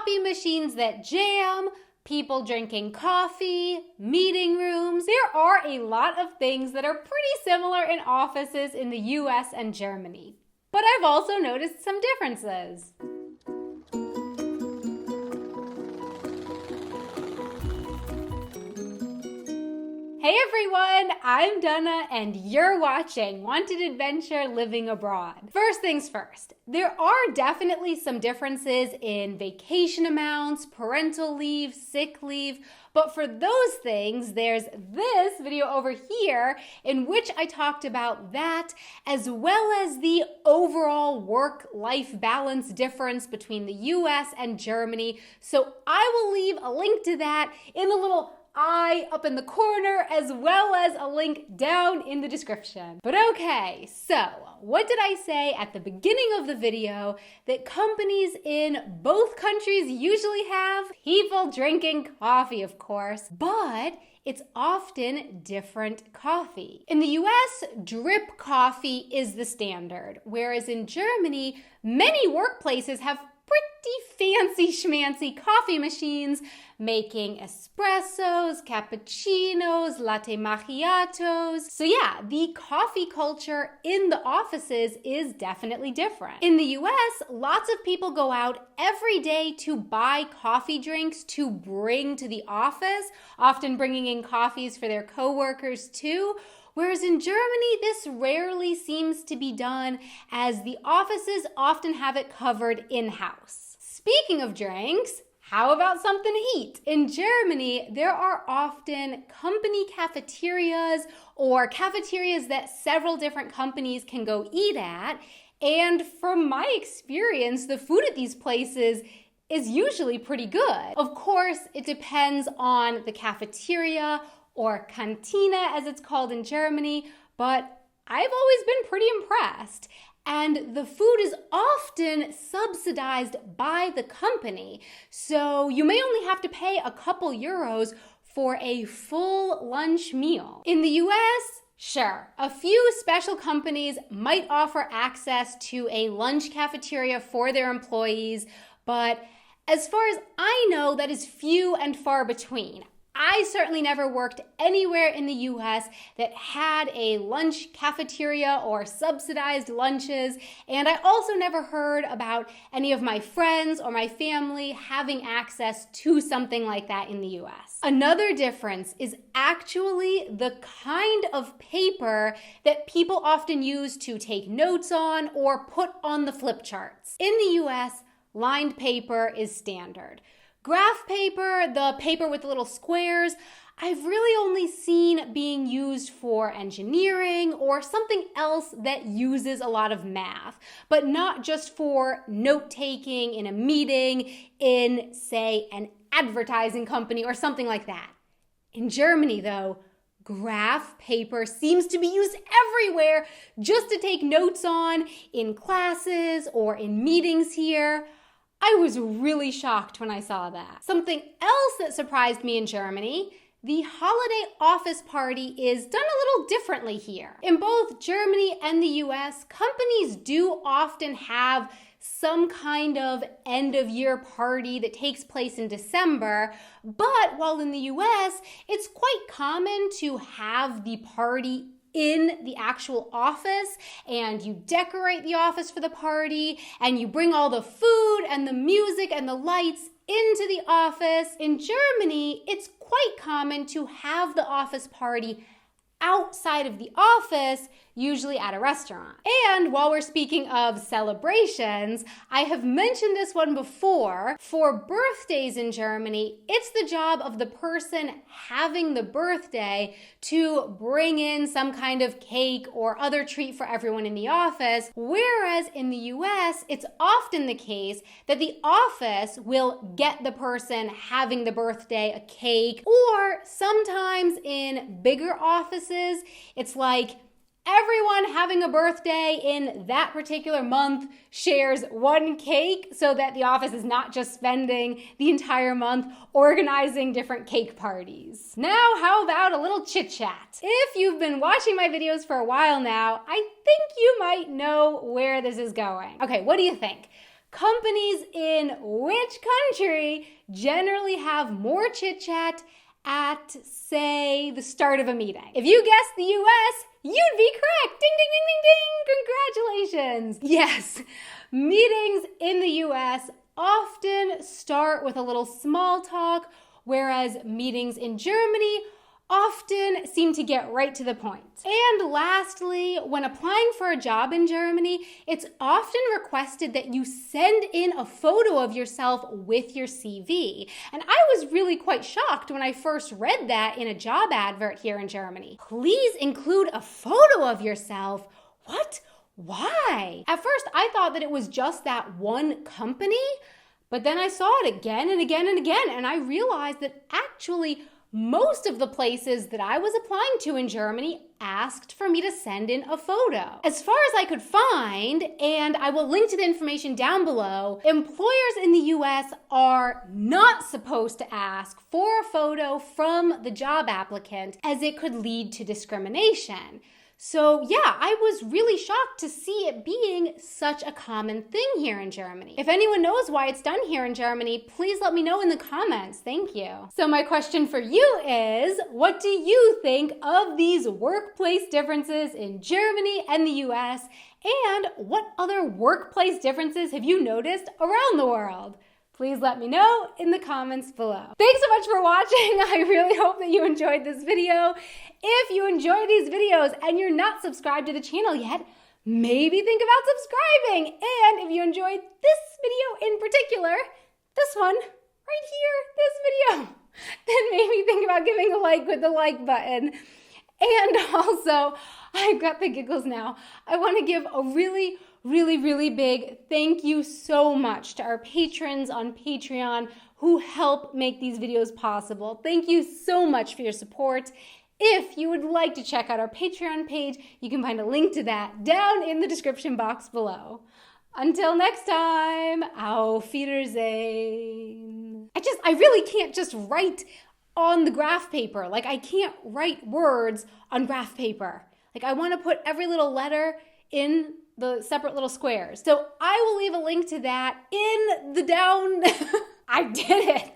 copy machines that jam, people drinking coffee, meeting rooms. There are a lot of things that are pretty similar in offices in the US and Germany. But I've also noticed some differences. Hey everyone, I'm Donna and you're watching Wanted Adventure Living Abroad. First things first, there are definitely some differences in vacation amounts, parental leave, sick leave, but for those things, there's this video over here in which I talked about that, as well as the overall work-life balance difference between the US and Germany. So I will leave a link to that in the little eye up in the corner, as well as a link down in the description. But okay, so what did I say at the beginning of the video? That companies in both countries usually have people drinking coffee, of course, but it's often different coffee. In the US, drip coffee is the standard, whereas in Germany, many workplaces have pretty fancy schmancy coffee machines making espressos, cappuccinos, latte macchiatos. So yeah, the coffee culture in the offices is definitely different. In the US, lots of people go out every day to buy coffee drinks to bring to the office, often bringing in coffees for their coworkers too. Whereas in Germany, this rarely seems to be done, as the offices often have it covered in-house. Speaking of drinks, how about something to eat? In Germany, there are often company cafeterias or cafeterias that several different companies can go eat at. And from my experience, the food at these places is usually pretty good. Of course, it depends on the cafeteria, or Kantine as it's called in Germany, but I've always been pretty impressed. And the food is often subsidized by the company, so you may only have to pay a couple euros for a full lunch meal. In the US, sure, a few special companies might offer access to a lunch cafeteria for their employees, but as far as I know, that is few and far between. I certainly never worked anywhere in the US that had a lunch cafeteria or subsidized lunches, and I also never heard about any of my friends or my family having access to something like that in the US. Another difference is actually the kind of paper that people often use to take notes on or put on the flip charts. In the US, lined paper is standard. Graph paper, the paper with the little squares, I've really only seen being used for engineering or something else that uses a lot of math, but not just for note-taking in a meeting in, say, an advertising company or something like that. In Germany, though, graph paper seems to be used everywhere just to take notes on in classes or in meetings here. I was really shocked when I saw that. Something else that surprised me in Germany, the holiday office party is done a little differently here. In both Germany and the US, companies do often have some kind of end-of-year party that takes place in December, but while in the US, it's quite common to have the party in the actual office, and you decorate the office for the party, and you bring all the food and the music and the lights into the office. In Germany, it's quite common to have the office party outside of the office, usually at a restaurant. And while we're speaking of celebrations, I have mentioned this one before. For birthdays in Germany, it's the job of the person having the birthday to bring in some kind of cake or other treat for everyone in the office, whereas in the US, it's often the case that the office will get the person having the birthday a cake, or sometimes in bigger offices, it's like everyone having a birthday in that particular month shares one cake so that the office is not just spending the entire month organizing different cake parties. Now, how about a little chit chat? If you've been watching my videos for a while now, I think you might know where this is going. Okay, what do you think? companies in which country generally have more chit chat at, say, the start of a meeting? If you guessed the US, you'd be correct. Ding, ding, ding, ding, ding. Congratulations. Yes, meetings in the US often start with a little small talk, whereas meetings in Germany often seem to get right to the point. And lastly, when applying for a job in Germany, it's often requested that you send in a photo of yourself with your CV. And I was really quite shocked when I first read that in a job advert here in Germany. Please include a photo of yourself. What? Why? At first, I thought that it was just that one company, but then I saw it again and again and again, and I realized that actually most of the places that I was applying to in Germany asked for me to send in a photo. As far as I could find, and I will link to the information down below, employers in the US are not supposed to ask for a photo from the job applicant, as it could lead to discrimination. So yeah, I was really shocked to see it being such a common thing here in Germany. If anyone knows why it's done here in Germany, please let me know in the comments. Thank you. So my question for you is, what do you think of these workplace differences in Germany and the US? And what other workplace differences have you noticed around the world? Please let me know in the comments below. Thanks so much for watching. I really hope that you enjoyed this video. If you enjoy these videos and you're not subscribed to the channel yet, maybe think about subscribing. And if you enjoyed this video in particular, this one right here, this video, then maybe think about giving a like with the like button. And also, I've got the giggles now. I want to give a really big thank you so much to our patrons on Patreon who help make these videos possible. Thank you so much for your support. If you would like to check out our Patreon page, you can find a link to that down in the description box below. Until next time, auf Wiedersehen. I really can't just write on the graph paper. Like, I can't write words on graph paper. Like, I want to put every little letter in the separate little squares. So I will leave a link to that in the down. I did it.